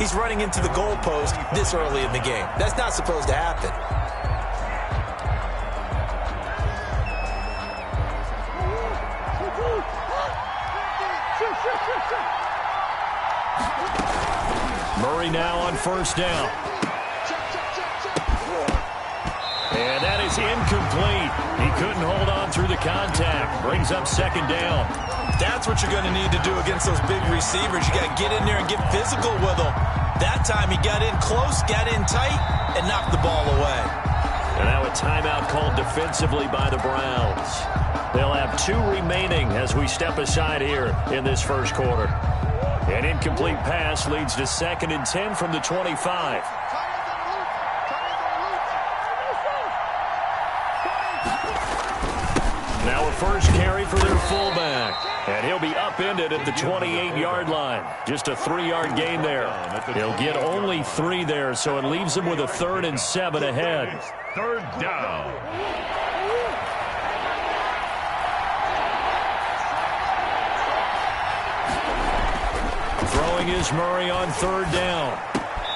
he's running into the goalpost this early in the game. That's not supposed to happen. Murray now on first down. And that is incomplete. He couldn't hold on through the contact. Brings up second down. That's what you're going to need to do against those big receivers. You got to get in there and get physical with them. That time he got in close, got in tight, and knocked the ball away. And now a timeout called defensively by the Browns. They'll have 2 remaining as we step aside here in this first quarter. An incomplete pass leads to 2nd and 10 from the 25. Now a first carry for their fullback. And he'll be upended at the 28-yard line. Just a 3-yard gain there. He'll get only 3 there, so it leaves him with a 3rd and 7 ahead. 3rd down. Throwing is Murray on 3rd down.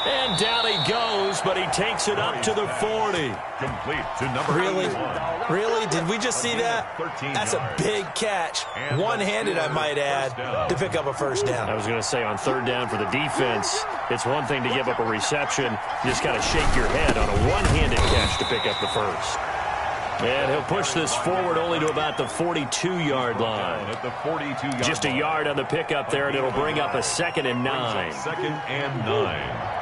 And down he goes, but he takes it up to the 40. Complete to number Really? 81. Really? Did we just see that? That's a big catch. One-handed, I might add, to pick up a first down. I was going to say on 3rd down for the defense, it's one thing to give up a reception. You just got to shake your head on a one-handed catch to pick up the first. And he'll push this forward only to about the 42-yard line. At the 42-yard Just a yard on the pickup there, and it'll bring up a 2nd and 9. 2nd and 9.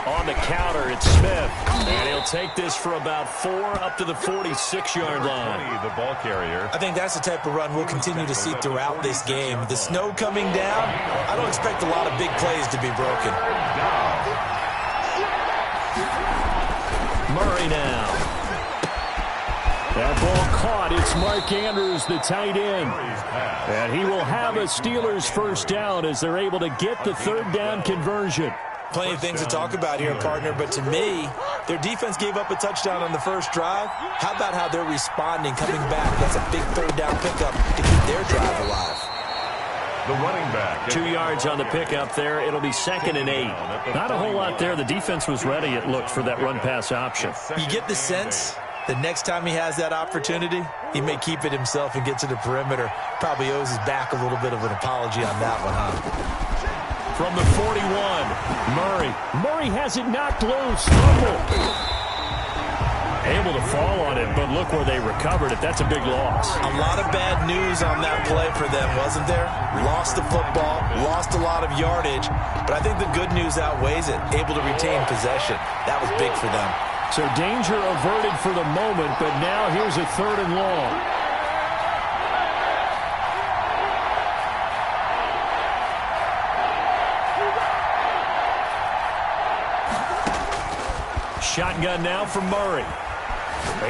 On the counter, it's Smith. And he'll take this for about 4 up to the 46-yard line. The ball carrier. I think that's the type of run we'll continue to see throughout this game. The snow coming down, I don't expect a lot of big plays to be broken. Murray now. That ball caught. It's Mark Andrews, the tight end. And he will have a Steelers first down as they're able to get the 3rd down conversion. Plenty of things to talk about here, partner, but to me, their defense gave up a touchdown on the first drive. How about how they're responding, coming back? That's a big 3rd down pickup to keep their drive alive. The running back. 2 yards on the pickup there. It'll be 2nd and 8. Not a whole lot there. The defense was ready, it looked, for that run-pass option. You get the sense the next time he has that opportunity, he may keep it himself and get to the perimeter. Probably owes his back a little bit of an apology on that one, huh? From the 41, Murray. Murray has it knocked loose. Fumble. Able to fall on it, but look where they recovered it. That's a big loss. A lot of bad news on that play for them, wasn't there? Lost the football, lost a lot of yardage, but I think the good news outweighs it. Able to retain possession. That was big for them. So danger averted for the moment, but now here's a 3rd and long. Shotgun now for Murray.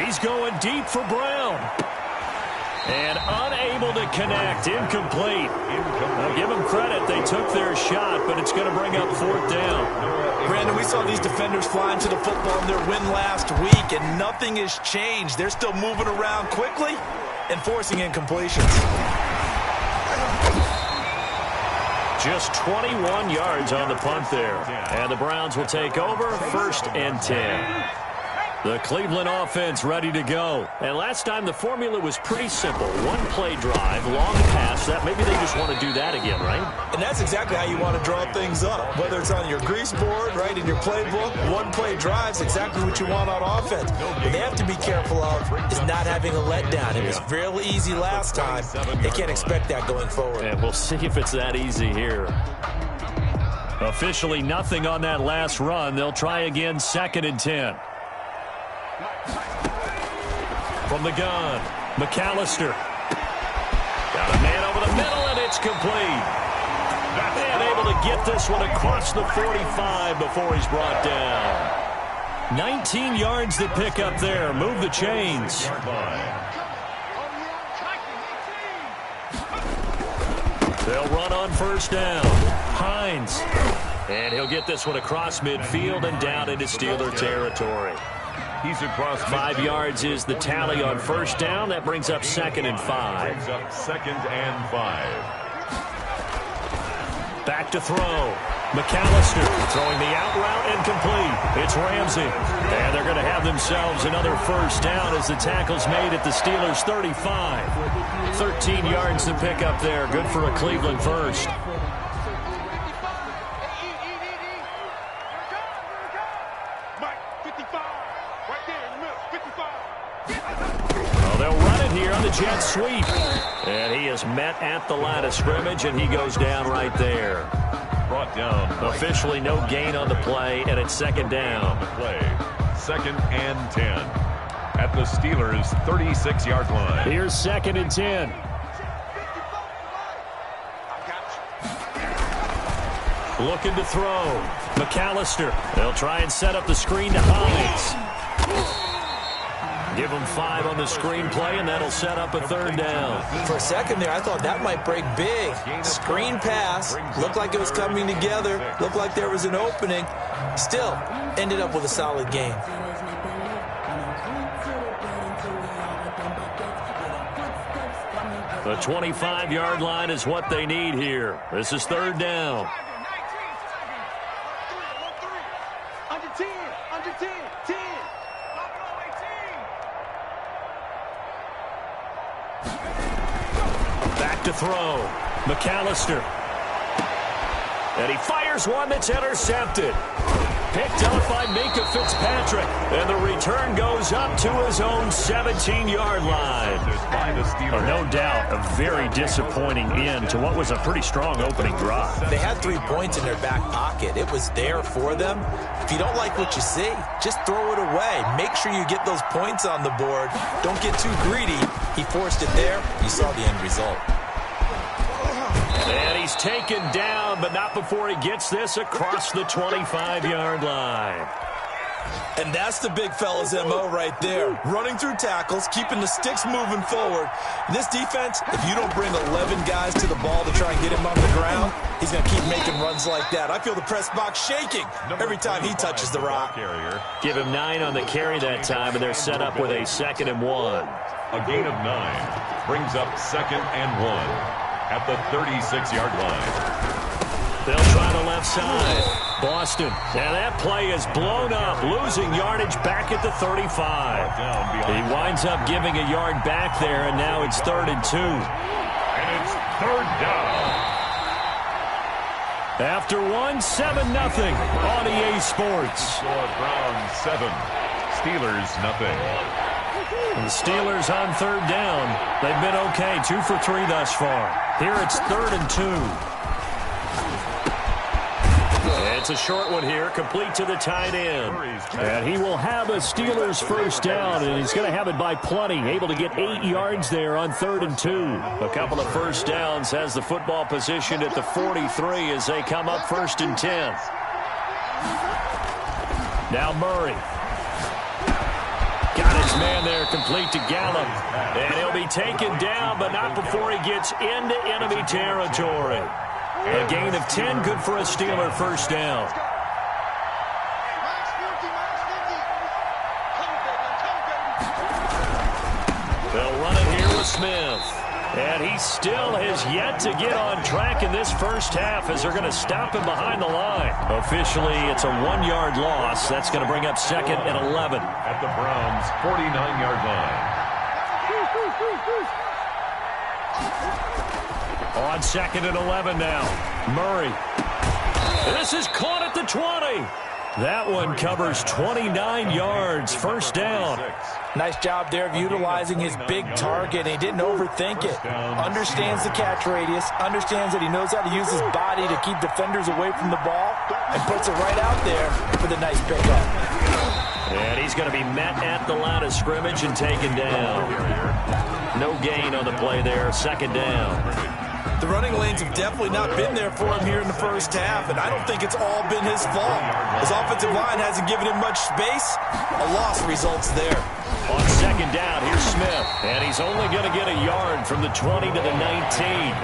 He's going deep for Brown. And unable to connect. Incomplete. I'll give them credit. They took their shot, but it's going to bring up 4th down. Brandon, we saw these defenders flying to the football in their win last week, and nothing has changed. They're still moving around quickly and forcing incompletions. Just 21 yards on the punt there. And the Browns will take over 1st and 10. The Cleveland offense ready to go. And last time the formula was pretty simple. 1-play drive, long pass. That maybe they just want to do that again, right? And that's exactly how you want to draw things up. Whether it's on your grease board, right, in your playbook, 1-play drive's exactly what you want on offense. What they have to be careful of is not having a letdown. It was fairly easy last time. They can't expect that going forward. And we'll see if it's that easy here. Officially nothing on that last run. They'll try again 2nd and 10. From the gun, McAllister. Got a man over the middle, and it's complete. And able to get this one across the 45 before he's brought down. 19 yards to pick up there. Move the chains. They'll run on first down. Hines. And he'll get this one across midfield and down into Steeler territory. He's across 5 yards is the tally on first down. That brings up 2nd and 5. Brings up 2nd and 5. Back to throw. McAllister throwing the out route incomplete. It's Ramsey. And they're going to have themselves another first down as the tackle's made at the Steelers' 35. 13 yards to pick up there. Good for a Cleveland first. Oh, they'll run it here on the jet sweep. And he is met at the line of scrimmage, and he goes down right there. Brought down. Officially no gain on the play, and it's 2nd down. Play. 2nd and 10. At the Steelers' 36-yard line. Here's 2nd and 10. Looking to throw. McAllister. They'll try and set up the screen to Hines. Give him 5 on the screenplay, and that'll set up a 3rd down. For a second there, I thought that might break big. Screen pass. Looked like it was coming together. Looked like there was an opening. Still, ended up with a solid game. The 25-yard line is what they need here. This is 3rd down. Back to throw. McAllister. And he fires one that's intercepted. Picked up by Minkah Fitzpatrick. And the return goes up to his own 17-yard line. Oh, no doubt a very disappointing end to what was a pretty strong opening drive. They had 3 points in their back pocket. It was there for them. If you don't like what you see, just throw it away. Make sure you get those points on the board. Don't get too greedy. He forced it there. You saw the end result. And he's taken down, but not before he gets this across the 25-yard line. And that's the big fella's MO right there. Running through tackles, keeping the sticks moving forward. In this defense, if you don't bring 11 guys to the ball to try and get him on the ground, he's going to keep making runs like that. I feel the press box shaking every time he touches the rock. Give him 9 on the carry that time, and they're set up with a 2nd and 1. A gain of 9 brings up 2nd and 1 at the 36-yard line. They'll try the left side. Boston. And that play is blown up, losing yardage back at the 35. He winds up giving a yard back there, and now it's 3rd and 2. And it's 3rd down. After 1, 7-0 on EA Sports. Browns 7, Steelers nothing. And the Steelers on 3rd down. They've been okay, 2 for 3 thus far. Here it's 3rd and 2. It's a short one here, complete to the tight end. And he will have a Steelers first down, and he's going to have it by plenty. Able to get 8 yards there on 3rd and 2. A couple of first downs, has the football positioned at the 43 as they come up 1st and 10. Now Murray. Got his man there, complete to Gallup. And he'll be taken down, but not before he gets into enemy territory. A gain of 10, good for a Steeler first down. They'll run it here with Smith. And he still has yet to get on track in this first half as they're going to stop him behind the line. Officially, it's a 1-yard loss. That's going to bring up 2nd and 11. At the Browns' 49-yard line. On 2nd and 11 now. Murray. This is caught at the 20. That one covers 29 yards. First down. Nice job there of utilizing his big target. He didn't overthink it. Understands the catch radius. Understands that he knows how to use his body to keep defenders away from the ball. And puts it right out there for the nice pickup. And he's going to be met at the line of scrimmage and taken down. No gain on the play there. 2nd down. The running lanes have definitely not been there for him here in the first half, and I don't think it's all been his fault. His offensive line hasn't given him much space. A loss results there. On 2nd down, here's Smith, and he's only going to get a yard from the 20 to the 19.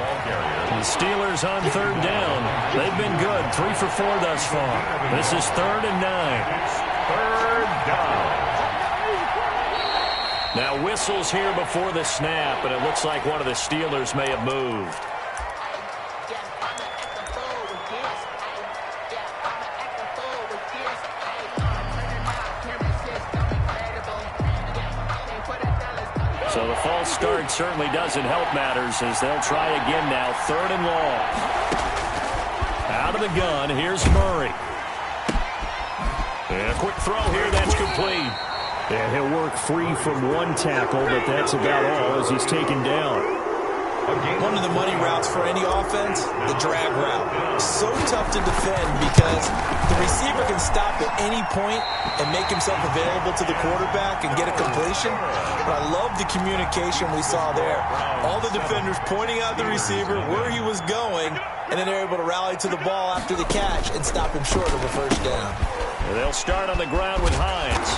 The Steelers on 3rd down. They've been good, 3 for 4 thus far. This is 3rd and 9. 3rd down. Now whistles here before the snap, and it looks like one of the Steelers may have moved. So the false start certainly doesn't help matters as they'll try again now. 3rd and long. Out of the gun, here's Murray. And a quick throw here, that's complete. And he'll work free from one tackle, but that's about all as he's taken down. One of the money routes for any offense, the drag route. So tough to defend because the receiver can stop at any point and make himself available to the quarterback and get a completion. But I love the communication we saw there. All the defenders pointing out the receiver where he was going, and then they're able to rally to the ball after the catch and stop him short of a first down. And they'll start on the ground with Hines.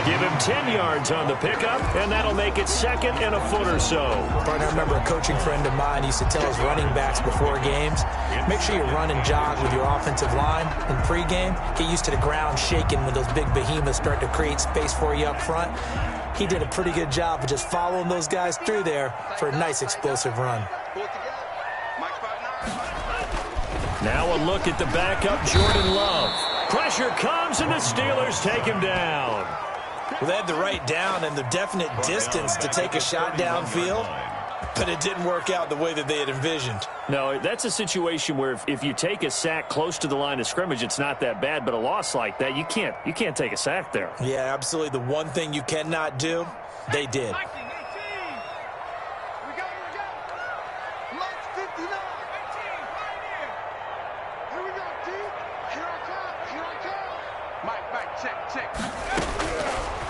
Give him 10 yards on the pickup, and that'll make it 2nd and a foot or so. Partner, I remember a coaching friend of mine used to tell his running backs before games, make sure you run and jog with your offensive line in pregame. Get used to the ground shaking when those big behemoths start to create space for you up front. He did a pretty good job of just following those guys through there for a nice explosive run. Now a look at the backup, Jordan Love. Pressure comes, and the Steelers take him down. Well, they had the right down and the definite distance to take a shot downfield, but it didn't work out the way that they had envisioned. No, that's a situation where if you take a sack close to the line of scrimmage, it's not that bad, but a loss like that, you can't take a sack there. Yeah, absolutely. The one thing you cannot do, they did.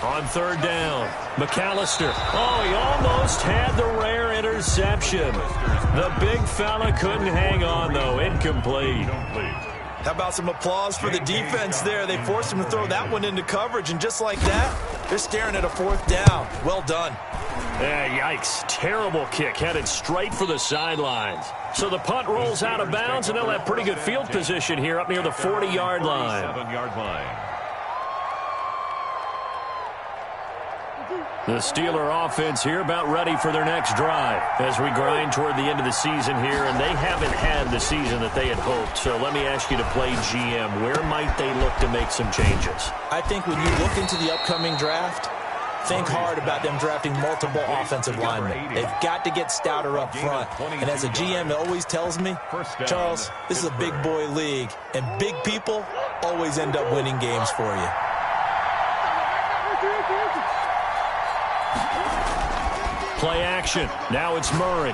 On 3rd down, McAllister. Oh, he almost had the rare interception. The big fella couldn't hang on, though. Incomplete. How about some applause for the defense there? They forced him to throw that one into coverage, and just like that, they're staring at a 4th down. Well done. Yikes. Terrible kick headed straight for the sidelines. So the punt rolls out of bounds, and they'll have pretty good field position here up near the 40-yard line. 7-yard line. The Steeler offense here about ready for their next drive as we grind toward the end of the season here, and they haven't had the season that they had hoped. So let me ask you to play GM. Where might they look to make some changes? I think when you look into the upcoming draft, think hard about them drafting multiple offensive linemen. They've got to get stouter up front. And as a GM, it always tells me, Charles, this is a big boy league, and big people always end up winning games for you. Play action. Now it's Murray.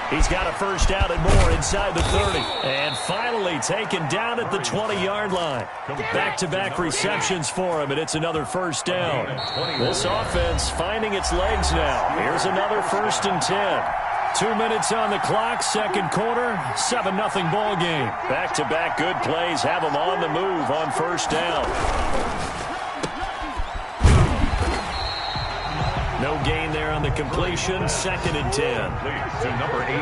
He's got a first down and more inside the 30. And finally taken down at the 20-yard line. Back-to-back receptions for him, and it's another first down. This offense finding its legs now. Here's another 1st and 10. 2 minutes on the clock, 2nd quarter, 7-0 ball game. Back-to-back good plays have them on the move on 1st down. No gain there on the completion. 2nd and 10. To number 80.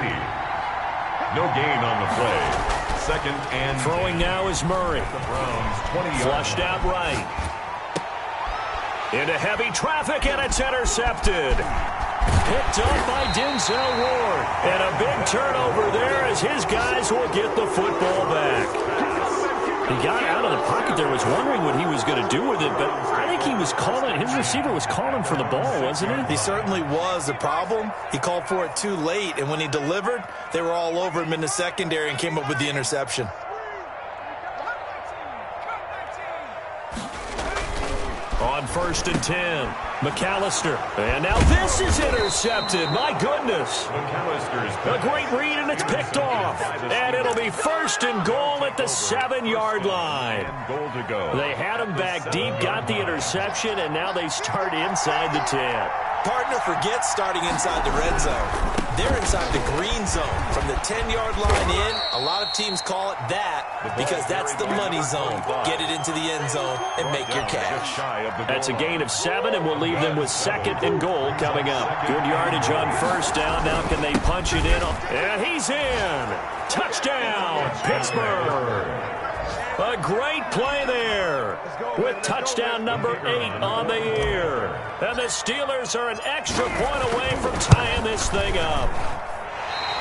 No gain on the play. 2nd and throwing now is Murray. Flushed out right. Into heavy traffic, and it's intercepted. Picked up by Denzel Ward. And a big turnover there as his guys will get the football back. He got out of the pocket there, was wondering what he was going to do with it, but I think he was calling, his receiver was calling for the ball, wasn't he? He certainly was. The problem, he called for it too late, and when he delivered, they were all over him in the secondary and came up with the interception. On 1st and 10, McAllister. And now this is intercepted. My goodness. A great read, and it's picked off. And it'll be 1st and goal at the 7-yard line. They had him back deep, got the interception, and now they start inside the 10. Partner, forget starting inside the red zone. They're inside the green zone. From the 10-yard line in, a lot of teams call it that because that's the money zone. Get it into the end zone and make your cash. That's a gain of 7, and we'll leave them with 2nd and goal coming up. Good yardage on 1st down. Now can they punch it in? And he's in. Touchdown, Pittsburgh. A great play there with touchdown number 8 on the year. And the Steelers are an extra point away from tying this thing up.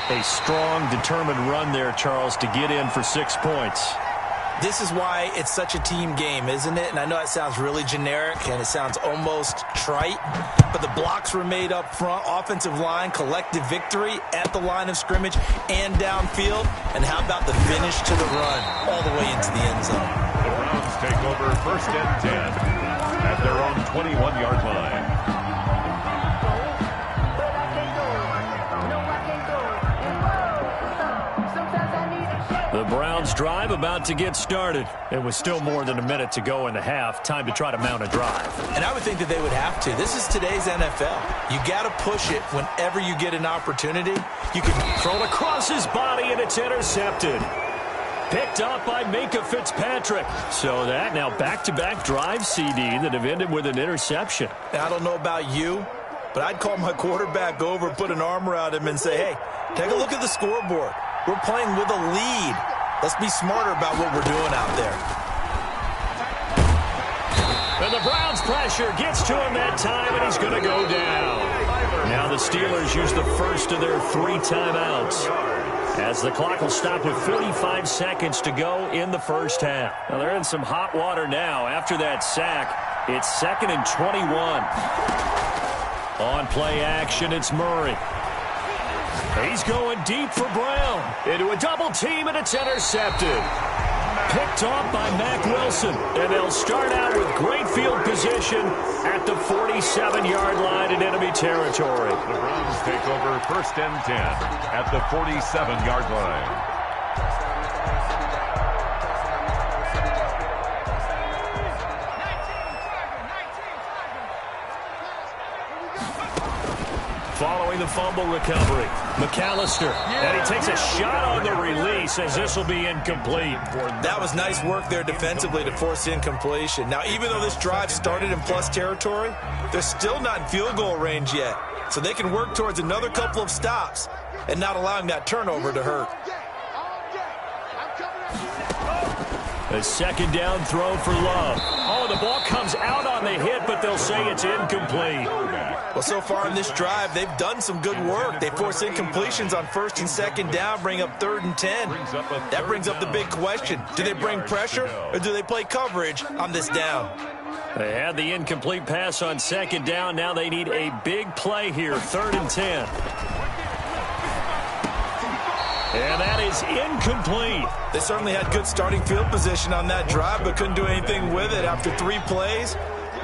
A strong, determined run there, Charles, to get in for 6 points. This is why it's such a team game, isn't it? And I know it sounds really generic and it sounds almost trite, but the blocks were made up front, offensive line, collective victory at the line of scrimmage and downfield. And how about the finish to the run all the way into the end zone? The Browns take over 1st and 10 at their own 21-yard line. The Browns drive about to get started. It was still more than a minute to go in the half. Time to try to mount a drive. And I would think that they would have to. This is today's NFL. You got to push it whenever you get an opportunity. You can throw it across his body, and it's intercepted. Picked up by Minkah Fitzpatrick. So that now back-to-back drive, CD, that have ended with an interception. Now, I don't know about you, but I'd call my quarterback over, put an arm around him, and say, hey, take a look at the scoreboard. We're playing with a lead. Let's be smarter about what we're doing out there. And the Browns pressure gets to him that time, and he's going to go down. Now the Steelers use the first of their 3 timeouts, as the clock will stop with 45 seconds to go in the first half. Now they're in some hot water now after that sack. It's 2nd and 21. On play action, it's Murray. He's going deep for Brown. Into a double team, and it's intercepted. Picked off by Mack Wilson. And they'll start out with great field position at the 47-yard line in enemy territory. The Browns take over 1st and 10 at the 47-yard line. Following the fumble recovery, McAllister, and he takes a shot on the release as this will be incomplete. That was nice work there defensively to force incompletion. Now, even though this drive started in plus territory, they're still not in field goal range yet. So they can work towards another couple of stops and not allowing that turnover to hurt. A 2nd down throw for Love. Oh, the ball comes out on the hit, but they'll say it's incomplete. Well, so far in this drive, they've done some good work. They force incompletions on 1st and 2nd down, bring up 3rd and 10. That brings up the big question. Do they bring pressure, or do they play coverage on this down? They had the incomplete pass on 2nd down. Now they need a big play here, 3rd and 10. And that is incomplete. They certainly had good starting field position on that drive, but couldn't do anything with it after 3 plays.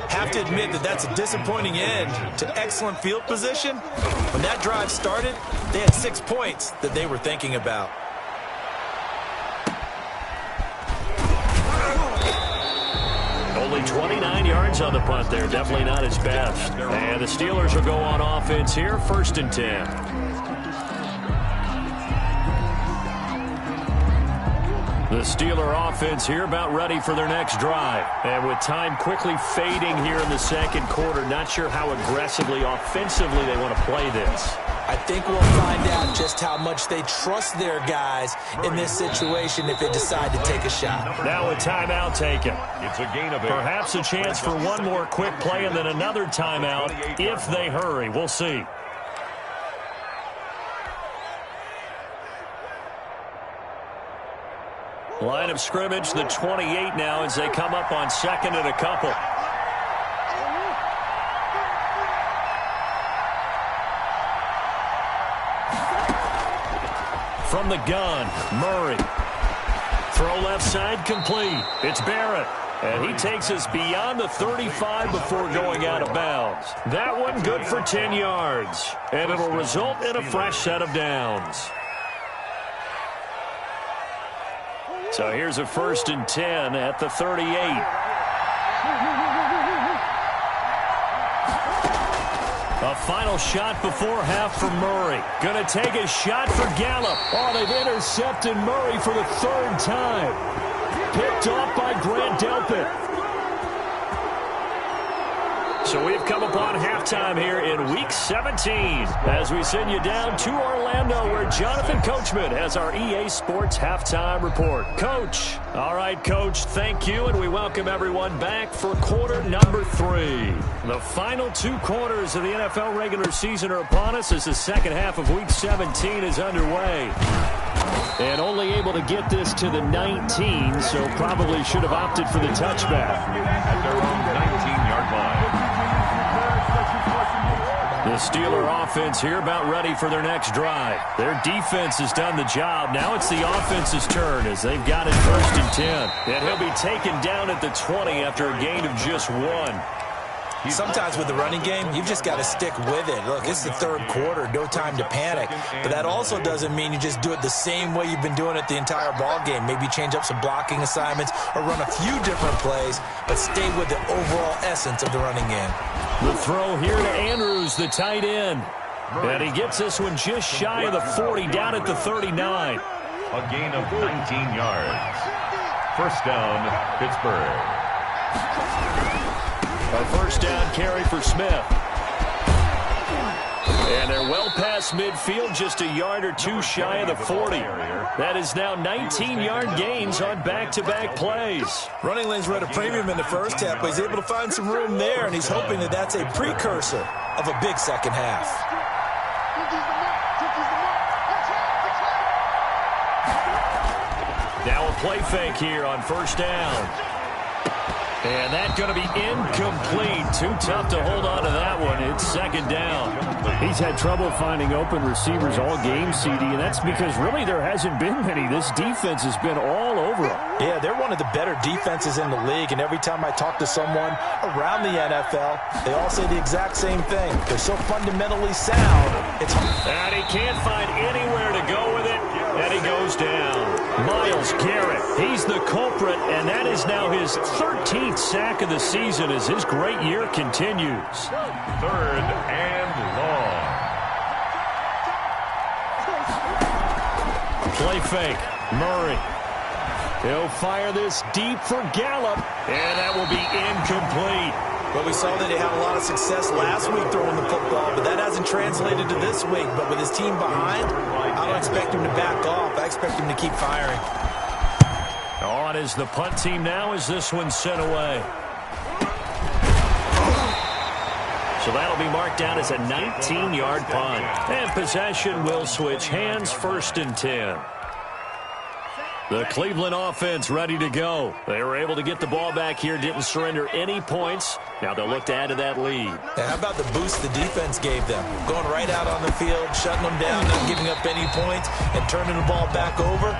Have to admit that that's a disappointing end to excellent field position. When that drive started, they had 6 points that they were thinking about. Only 29 yards on the punt there. Definitely not his best. And the Steelers will go on offense here, 1st and 10. The Steeler offense here about ready for their next drive. And with time quickly fading here in the 2nd quarter, not sure how aggressively, offensively they want to play this. I think we'll find out just how much they trust their guys in this situation if they decide to take a shot. Now a timeout taken. It's a gain of 8. Perhaps a chance for one more quick play and then another timeout if they hurry. We'll see. Line of scrimmage, the 28 now as they come up on 2nd and a couple. From the gun, Murray. Throw left side complete. It's Barrett. And he takes us beyond the 35 before going out of bounds. That one good for 10 yards. And it'll result in a fresh set of downs. So here's a 1st and 10 at the 38. A final shot before half for Murray. Going to take a shot for Gallup. Oh, they've intercepted Murray for the 3rd time. Picked off by Grant Delpit. So we've come upon halftime here in Week 17 as we send you down to Orlando where Jonathan Coachman has our EA Sports Halftime Report. Coach. All right, Coach, thank you, and we welcome everyone back for quarter number 3. The final 2 quarters of the NFL regular season are upon us as the second half of Week 17 is underway. And only able to get this to the 19, so probably should have opted for the touchback. At their own 19-yard line. The Steeler offense here about ready for their next drive. Their defense has done the job. Now it's the offense's turn as they've got it 1st and 10. And he'll be taken down at the 20 after a gain of just 1. Sometimes with the running game, you've just got to stick with it. Look, it's the 3rd quarter, no time to panic. But that also doesn't mean you just do it the same way you've been doing it the entire ball game. Maybe change up some blocking assignments or run a few different plays, but stay with the overall essence of the running game. The throw here to Andrews, the tight end. And he gets this one just shy of the 40, down at the 39. A gain of 19 yards. 1st down, Pittsburgh. A 1st down carry for Smith. And they're well past midfield, just a yard or 2 shy of the 40. That is now 19-yard gains on back-to-back plays. Running lanes were at a premium in the first half, but he's able to find some room there, and he's hoping that that's a precursor of a big second half. Now a play fake here on 1st down. And that's going to be incomplete. Too tough to hold on to that one. It's 2nd down. He's had trouble finding open receivers all game, CD, and that's because really there hasn't been many. This defense has been all over him. Yeah, they're one of the better defenses in the league, and every time I talk to someone around the NFL, they all say the exact same thing. They're so fundamentally sound. It's and he can't find anywhere to go with it, and he goes down. Myles Garrett, he's the culprit, and that is now his 13th sack of the season as his great year continues. 3rd and long. Play fake. Murray. He'll fire this deep for Gallup, and that will be incomplete. Well, we saw that he had a lot of success last week throwing the football, but that hasn't translated to this week. But with his team behind, I don't expect him to back off. I expect him to keep firing. On is the punt team now as this one's sent away. So that'll be marked down as a 19-yard punt. And possession will switch hands, 1st and 10. The Cleveland offense ready to go. They were able to get the ball back here, didn't surrender any points. Now they'll look to add to that lead. And how about the boost the defense gave them? Going right out on the field, shutting them down, not giving up any points, and turning the ball back over.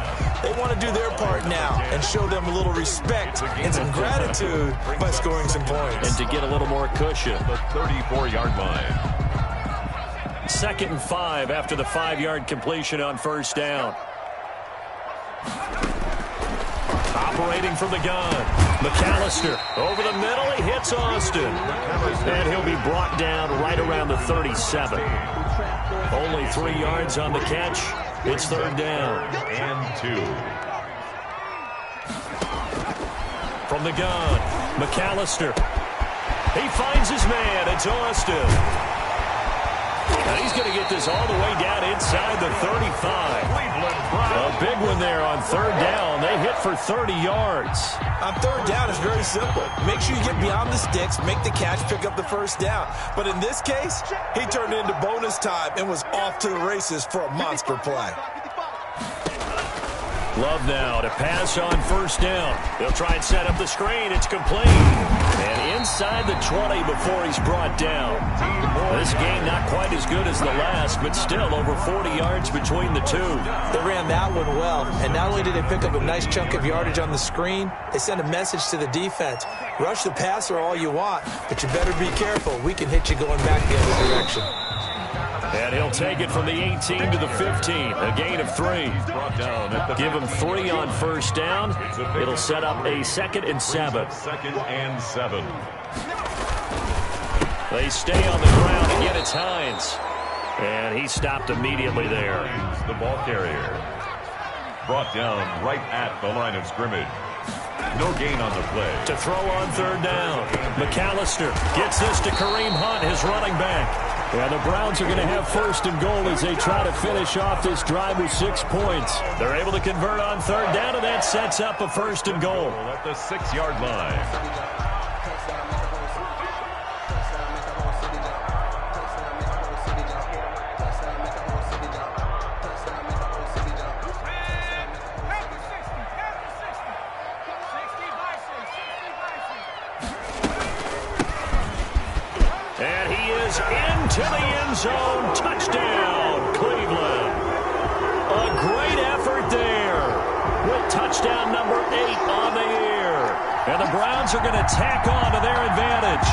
They want to do their part now and show them a little respect and some gratitude by scoring some points. And to get a little more cushion. The 34-yard line. 2nd and 5 after the 5-yard completion on 1st down. Operating from the gun. McAllister over the middle. He hits Austin. And he'll be brought down right around the 37. Only 3 yards on the catch. It's 3rd down. And 2. From the gun. McAllister. He finds his man. It's Austin. And he's going to get this all the way down inside the 35. A big one there on 3rd down. They hit for 30 yards. On 3rd down, it's very simple. Make sure you get beyond the sticks, make the catch, pick up the 1st down. But in this case, he turned into bonus time and was off to the races for a monster play. Love now to pass on 1st down. They'll try and set up the screen. It's complete. And inside the 20 before he's brought down. This game not quite as good as the last, but still over 40 yards between the two. They ran that one well, and not only did they pick up a nice chunk of yardage on the screen, they sent a message to the defense. Rush the passer all you want, but you better be careful. We can hit you going back the other direction. And he'll take it from the 18 to the 15. A gain of 3. Give him 3 on 1st down. It'll set up a 2nd and 7. 2nd and 7. They stay on the ground. Again, it's Hines. And he stopped immediately there. The ball carrier. Brought down right at the line of scrimmage. No gain on the play. To throw on third down. McAllister gets this to Kareem Hunt, his running back. Yeah, the Browns are going to have first and goal as they try to finish off this drive with 6 points. They're able to convert on third down, and that sets up a first and goal. At the 6-yard line. Into the end zone. Touchdown, Cleveland. A great effort there with touchdown number 8 on the year. And the Browns are going to tack on to their advantage.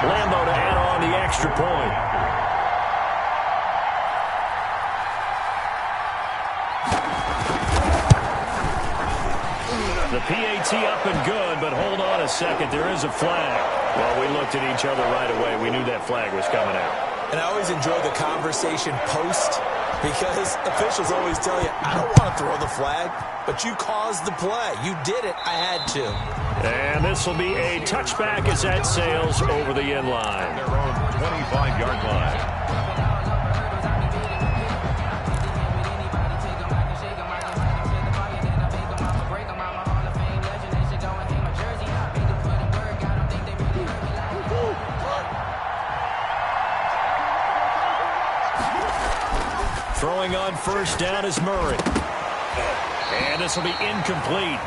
Lambo to add on the extra point. The PAT up and good, but hold on a second. There is a flag. Well, we looked at each other right away. We knew that flag was coming out. And I always enjoy the conversation post because officials always tell you, I don't want to throw the flag, but you caused the play. You did it. I had to. And this will be a touchback as that sails over the end line. Their own 25-yard line. Throwing on first down is Murray. And this will be incomplete.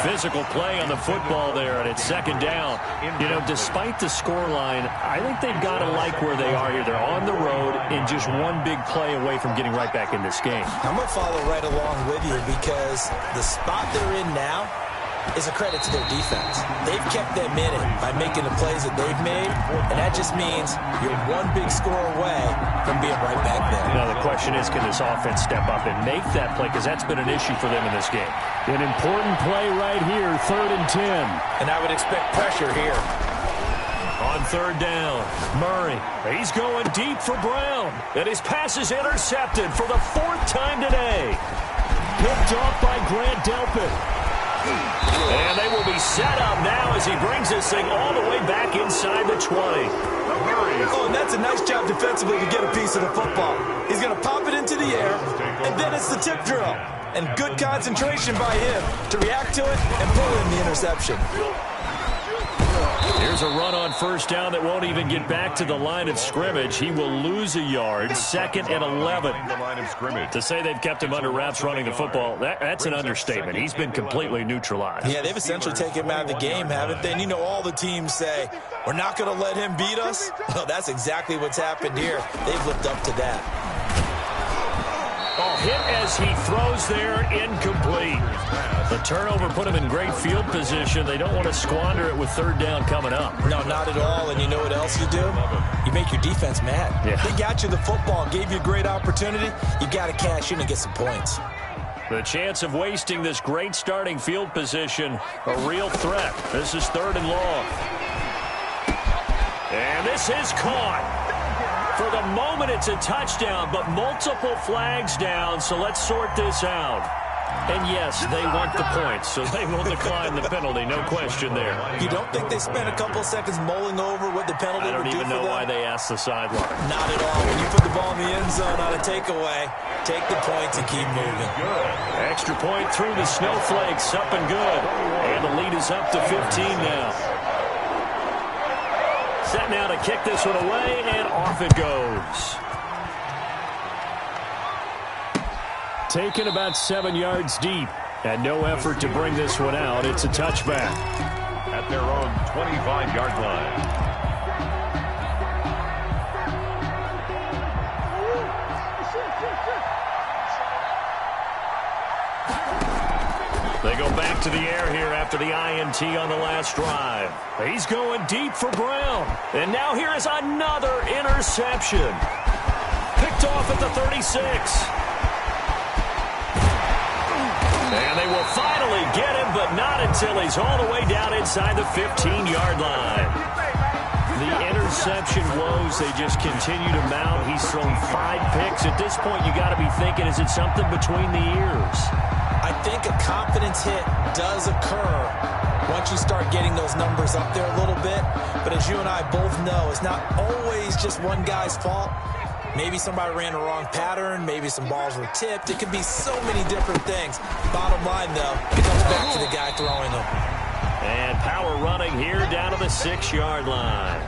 Physical play on the football there, and it's second down. You know, despite the scoreline, I think they've got to like where they are here. They're on the road and just one big play away from getting right back in this game. I'm going to follow right along with you because the spot they're in now is a credit to their defense. They've kept them in it by making the plays that they've made, and that just means you're one big score away from being right back there. Now, the question is, can this offense step up and make that play? Because that's been an issue for them in this game. An important play right here, 3rd and 10. And I would expect pressure here. On third down, Murray. He's going deep for Brown. And his pass is intercepted for the 4th time today. Picked off by Grant Delpit. And they will be set up now as he brings this thing all the way back inside the 20. Oh, and that's a nice job defensively to get a piece of the football. He's going to pop it into the air, and then it's the tip drill. And good concentration by him to react to it and pull in the interception. Here's a run on first down that won't even get back to the line of scrimmage. He will lose a yard. 2nd and 11. To say they've kept him under wraps running the football, that's an understatement. He's been completely neutralized. Yeah, they've essentially taken him out of the game, haven't they? And you know all the teams say, we're not going to let him beat us. Well, that's exactly what's happened here. They've lived up to that. Oh, hit as he throws there, incomplete. The turnover put him in great field position. They don't want to squander it with third down coming up. No, not at all. And you know what else you do? You make your defense mad. Yeah. They got you the football, gave you a great opportunity. You got to cash in and get some points. The chance of wasting this great starting field position, a real threat. This is 3rd and long. And this is caught. For the moment, it's a touchdown, but multiple flags down, so let's sort this out. And yes, they want the points, so they will decline the penalty, no question there. You don't think they spent a couple seconds mulling over what the penalty would do for them? I don't even know why they asked the sideline. Not at all. When you put the ball in the end zone on a takeaway, take the points and keep moving. Extra point through the snowflakes, up and good. And the lead is up to 15 now. Set now to kick this one away, and off it goes. Taken about 7 yards deep, and no effort to bring this one out. It's a touchback. At their own 25-yard line. They go back to the air here after the INT on the last drive. He's going deep for Brown. And now here is another interception. Picked off at the 36. And they will finally get him, but not until he's all the way down inside the 15-yard line. The interception woes, they just continue to mount. He's thrown 5 picks. At this point, you got to be thinking, is it something between the ears? I think a confidence hit does occur once you start getting those numbers up there a little bit. But as you and I both know, it's not always just one guy's fault. Maybe somebody ran a wrong pattern. Maybe some balls were tipped. It could be so many different things. Bottom line, though, it comes back to the guy throwing them. And power running here down to the 6-yard line.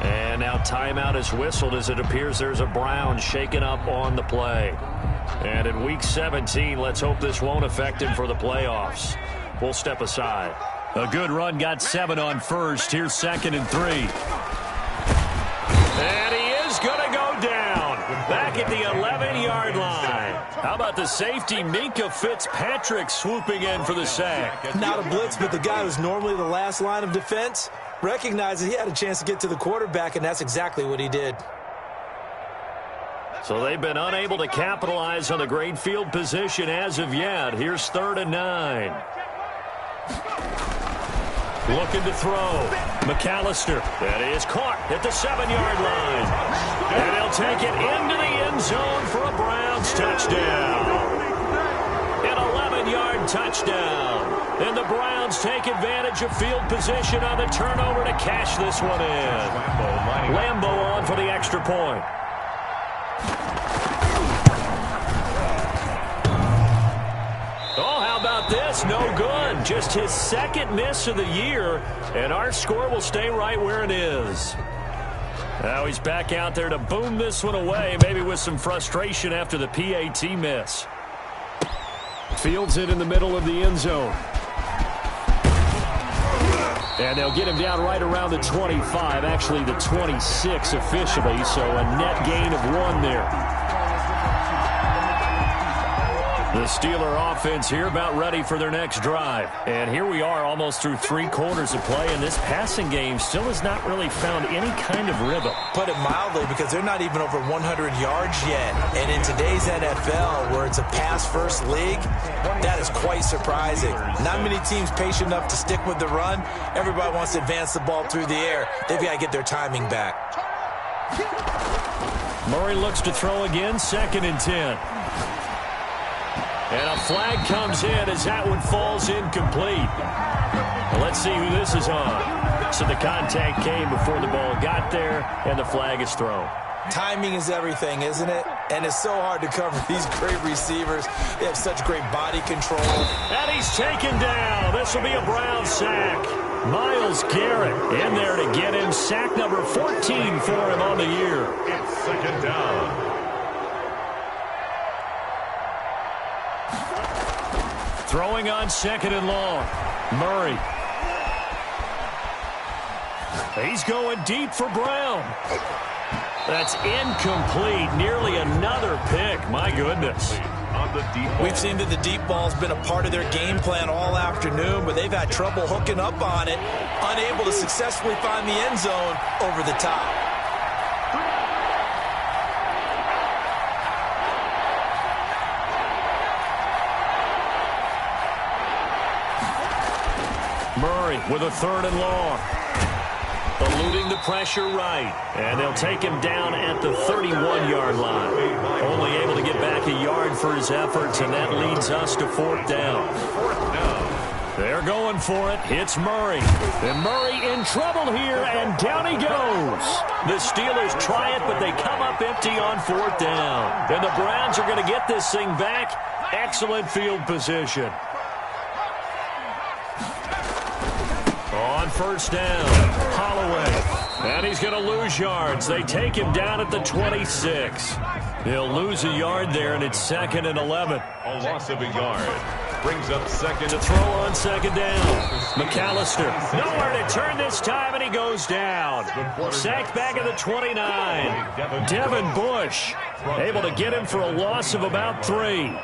And now timeout is whistled as it appears there's a Brown shaken up on the play. And in Week 17, let's hope this won't affect him for the playoffs. We'll step aside. A good run, got 7 on first. Here's 2nd and 3. And he is going to go down. Back at the 11-yard line. How about the safety, Minkah Fitzpatrick, swooping in for the sack? Not a blitz, but the guy who's normally the last line of defense recognized that he had a chance to get to the quarterback, and that's exactly what he did. So they've been unable to capitalize on the great field position as of yet. Here's 3rd and 9. Looking to throw. McAllister. That is caught at the 7-yard line. And he'll take it into the end zone for a Browns touchdown. An 11-yard touchdown. And the Browns take advantage of field position on the turnover to cash this one in. Lambo on for the extra point. Oh, how about this? No good. Just his 2nd miss of the year, and our score will stay right where it is. Now he's back out there to boom this one away, maybe with some frustration after the PAT miss. Fields it in the middle of the end zone. And they'll get him down right around the 25, actually the 26 officially, so a net gain of 1 there. The Steeler offense here about ready for their next drive. And here we are almost through 3 quarters of play, and this passing game still has not really found any kind of rhythm. Put it mildly, because they're not even over 100 yards yet. And in today's NFL, where it's a pass-first league, that is quite surprising. Not many teams patient enough to stick with the run. Everybody wants to advance the ball through the air. They've got to get their timing back. Murray looks to throw again, 2nd and 10. And a flag comes in as that one falls incomplete. Well, let's see who this is on. So the contact came before the ball got there, and the flag is thrown. Timing is everything, isn't it? And it's so hard to cover these great receivers. They have such great body control. And he's taken down. This will be a Brown sack. Myles Garrett in there to get him. Sack number 14 for him on the year. It's 2nd down. Throwing on 2nd and long. Murray. He's going deep for Brown. That's incomplete. Nearly another pick. My goodness. We've seen that the deep ball's been a part of their game plan all afternoon, but they've had trouble hooking up on it, unable to successfully find the end zone over the top. Murray with a 3rd and long. Eluding the pressure right. And they'll take him down at the 31-yard line. Only able to get back a yard for his efforts, and that leads us to 4th down. They're going for it. It's Murray. And Murray in trouble here, and down he goes. The Steelers try it, but they come up empty on 4th down. And the Browns are going to get this thing back. Excellent field position. On 1st down, Holloway. And he's going to lose yards. They take him down at the 26. He'll lose a yard there, and it's 2nd and 11. A loss of a yard. Brings up 2nd. To throw on 2nd down. McAllister. Nowhere to turn this time, and he goes down. Sacked back at the 29. Devin Bush able to get him for a loss of about 3.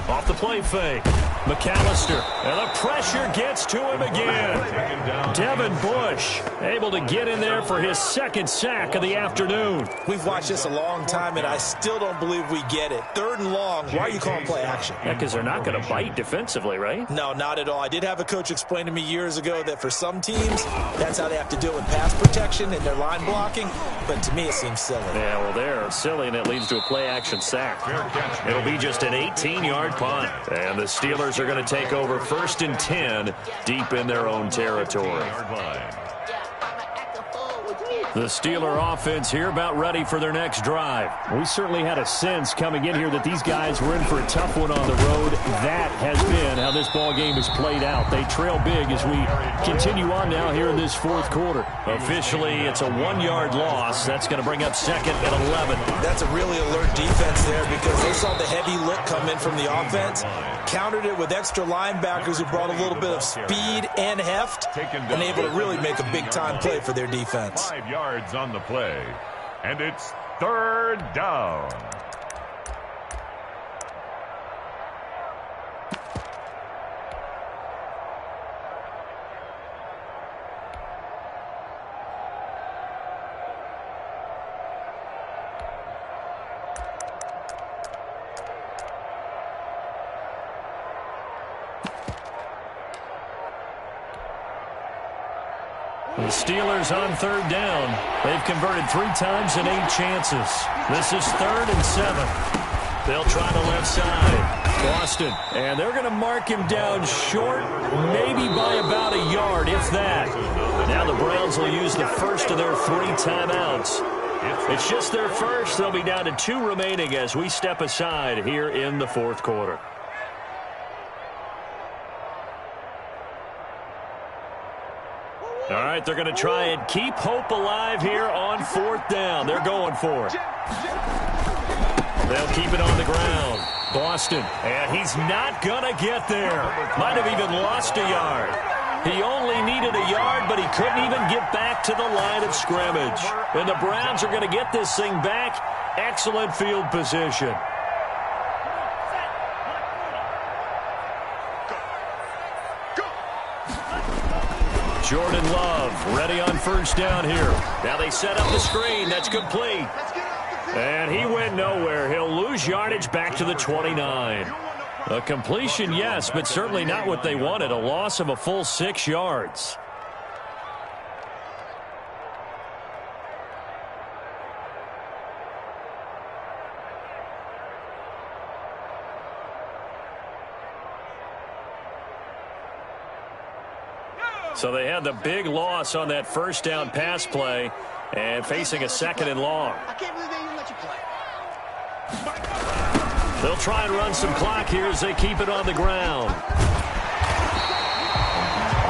Off the play fake. McAllister, and the pressure gets to him again. Devin Bush able to get in there for his second sack of the afternoon. We've watched this a long time, and I still don't believe we get it. 3rd and long, why are you calling play action? Yeah, because they're not going to bite defensively, right? No, not at all. I did have a coach explain to me years ago that for some teams, that's how they have to deal with pass protection and their line blocking, but to me it seems silly. Yeah, well, they're silly, and it leads to a play action sack. It'll be just an 18-yard punt, and the Steelers are going to take over 1st and 10 deep in their own territory. The Steeler offense here about ready for their next drive. We certainly had a sense coming in here that these guys were in for a tough one on the road. That has been how this ball game has played out. They trail big as we continue on now here in this 4th quarter. Officially, it's a 1-yard loss. That's going to bring up 2nd and 11. That's a really alert defense there because they saw the heavy look come in from the offense, countered it with extra linebackers who brought a little bit of speed and heft, and able to really make a big-time play for their defense. 5 yards on the play, and it's 3rd down. The Steelers on 3rd down. They've converted 3 times in 8 chances. This is 3rd and 7. They'll try the left side. Boston. And they're going to mark him down short, maybe by about a yard, if that. Now the Browns will use the first of their 3 timeouts. It's just their first. They'll be down to 2 remaining as we step aside here in the 4th quarter. All right, they're going to try and keep hope alive here on 4th down. They're going for it. They'll keep it on the ground. Boston, and he's not going to get there. Might have even lost a yard. He only needed a yard, but he couldn't even get back to the line of scrimmage. And the Browns are going to get this thing back. Excellent field position. Jordan Love ready on 1st down here. Now they set up the screen. That's complete. And he went nowhere. He'll lose yardage back to the 29. A completion, yes, but certainly not what they wanted. A loss of a full 6 yards. So they had the big loss on that 1st down pass play and facing a 2nd and long. I can't believe they even let you play. They'll try and run some clock here as they keep it on the ground.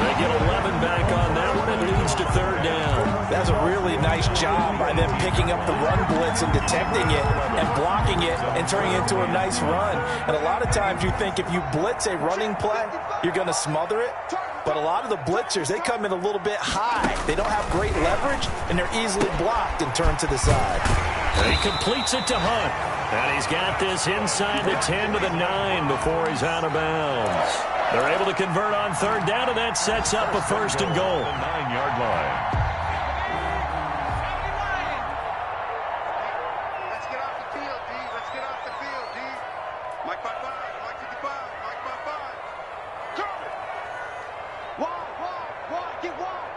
They get 11 back on that one. It leads to 3rd down. That's a really nice job by them picking up the run blitz and detecting it and blocking it and turning it into a nice run. And a lot of times you think if you blitz a running play, you're going to smother it. But a lot of the blitzers, they come in a little bit high. They don't have great leverage, and they're easily blocked and turned to the side. And he completes it to Hunt. And he's got this inside the 10 to the 9 before he's out of bounds. They're able to convert on 3rd down, and that sets up a 1st and goal. The 9-yard line. Let's get off the field, D. Let's get off the field, D. Mike 55, Mike 55, Mike 55. Turn it. Wide, get wide.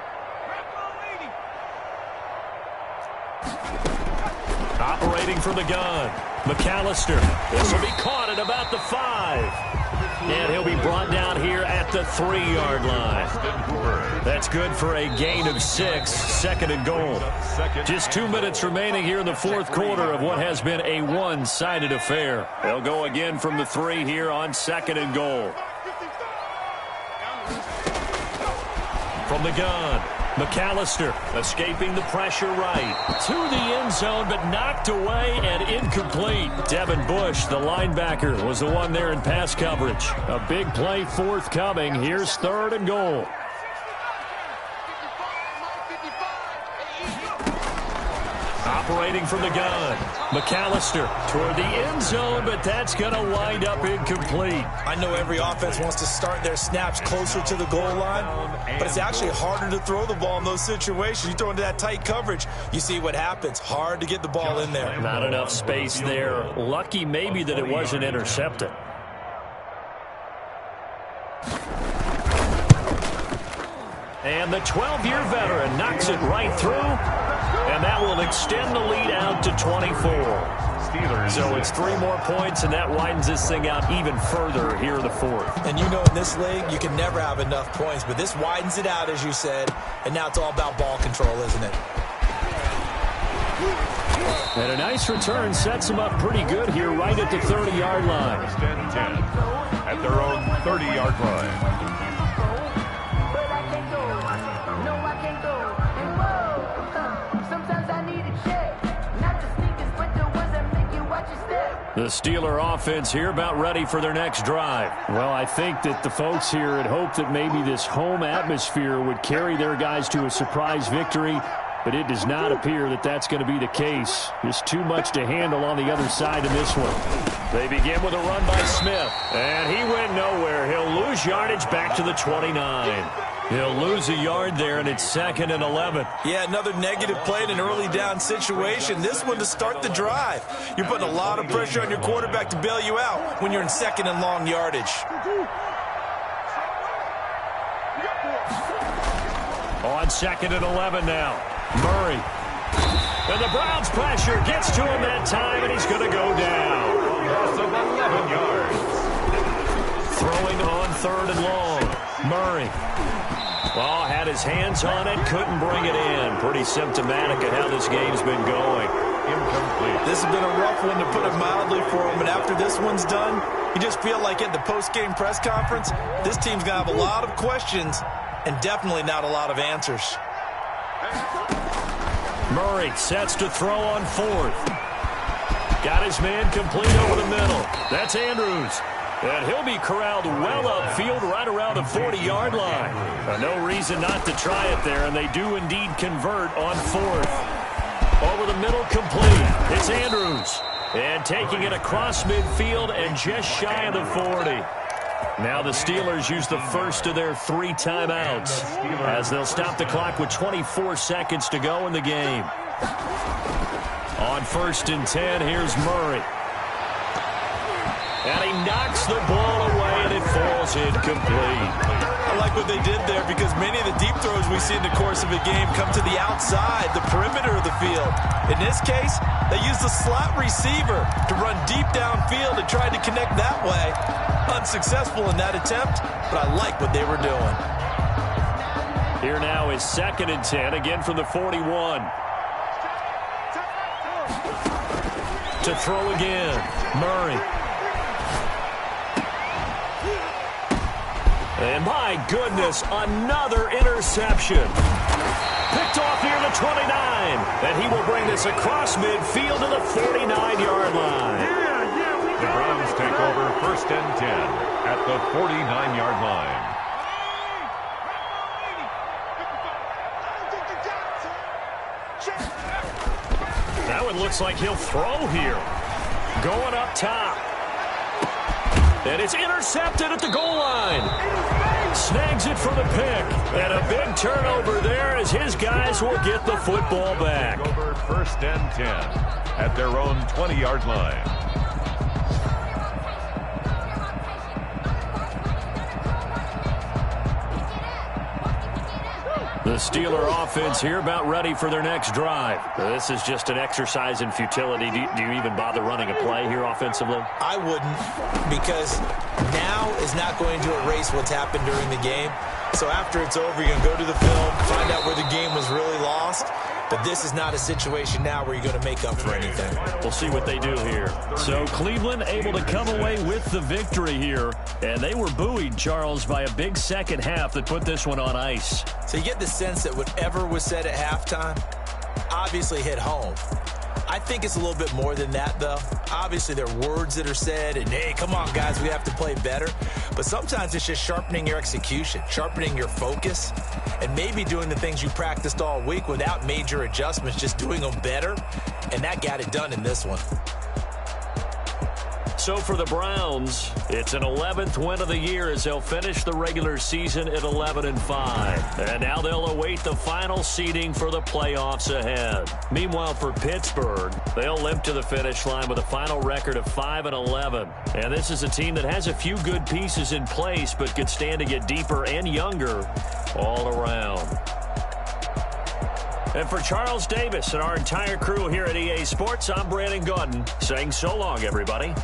Operating from the gun. McAllister. This will be caught at about the 5. And he'll be brought down here at the 3-yard line. That's good for a gain of 6, 2nd and goal. Just 2 minutes remaining here in the 4th quarter of what has been a one-sided affair. They'll go again from the 3 here on 2nd and goal. From the gun, McAllister escaping the pressure right. To the end zone, but knocked away and incomplete. Devin Bush, the linebacker, was the one there in pass coverage. A big play forthcoming. Here's 3rd and goal. Operating from the gun, McAllister toward the end zone, but that's going to wind up incomplete. I know every offense wants to start their snaps closer to the goal line, but it's actually harder to throw the ball in those situations. You throw into that tight coverage, you see what happens. Hard to get the ball in there. Not enough space there. Lucky maybe that it wasn't intercepted. And the 12-year veteran knocks it right through, and that will extend the lead out to 24. So it's 3 more points, and that widens this thing out even further here in the fourth. And you know in this league, you can never have enough points, but this widens it out, as you said, and now it's all about ball control, isn't it? And a nice return sets them up pretty good here right at the 30-yard line. First and 10 at their own 30-yard line. The Steeler offense here about ready for their next drive. Well, I think that the folks here had hoped that maybe this home atmosphere would carry their guys to a surprise victory, but it does not appear that that's going to be the case. Just too much to handle on the other side of this one. They begin with a run by Smith, and he went nowhere. He'll lose yardage back to the 29. He'll lose a yard there, and it's 2nd and 11. Yeah, another negative play in an early down situation. This one to start the drive. You're putting a lot of pressure on your quarterback to bail you out when you're in 2nd and long yardage. On 2nd and 11 now. Murray. And the Browns pressure gets to him that time, and he's going to go down. Loss of 11 yards. Throwing on 3rd and long. Murray. Well, had his hands on it, couldn't bring it in. Pretty symptomatic of how this game's been going. Incomplete. This has been a rough one, to put it mildly, for him. But after this one's done, you just feel like at the post-game press conference, this team's going to have a lot of questions and definitely not a lot of answers. Murray sets to throw on 4th. Got his man complete over the middle. That's Andrews. And he'll be corralled well upfield right around the 40-yard line. No reason not to try it there, and they do indeed convert on 4th. Over the middle, complete. It's Andrews. And taking it across midfield and just shy of the 40. Now the Steelers use the first of their 3 timeouts as they'll stop the clock with 24 seconds to go in the game. On 1st and 10, here's Murray. And he knocks the ball away, and it falls incomplete. I like what they did there, because many of the deep throws we see in the course of a game come to the outside, the perimeter of the field. In this case, they used the slot receiver to run deep downfield and tried to connect that way. Unsuccessful in that attempt, but I like what they were doing. Here now is 2nd and 10, again from the 41. To throw again, Murray. And my goodness, another interception. Picked off near the 29. And he will bring this across midfield to the 49-yard line. The Browns take over 1st and 10 at the 49-yard line. That one looks like he'll throw here. Going up top. And it's intercepted at the goal line. Snags it for the pick. And a big turnover there as his guys will get the football back. Over 1st and 10 at their own 20-yard line. The Steeler offense here about ready for their next drive. This is just an exercise in futility. Do you even bother running a play here offensively? I wouldn't, because now is not going to erase what's happened during the game. So after it's over, you're going to go to the film, find out where the game was really lost. But this is not a situation now where you're going to make up for anything. We'll see what they do here. So Cleveland able to come away with the victory here. And they were buoyed, Charles, by a big second half that put this one on ice. So you get the sense that whatever was said at halftime obviously hit home. I think it's a little bit more than that, though. Obviously, there are words that are said, and, hey, come on, guys, we have to play better. But sometimes it's just sharpening your execution, sharpening your focus, and maybe doing the things you practiced all week without major adjustments, just doing them better. And that got it done in this one. So for the Browns, it's an 11th win of the year as they'll finish the regular season at 11-5. And now they'll await the final seeding for the playoffs ahead. Meanwhile, for Pittsburgh, they'll limp to the finish line with a final record of 5-11. And this is a team that has a few good pieces in place, but could stand to get deeper and younger all around. And for Charles Davis and our entire crew here at EA Sports, I'm Brandon Gaudin saying so long, everybody.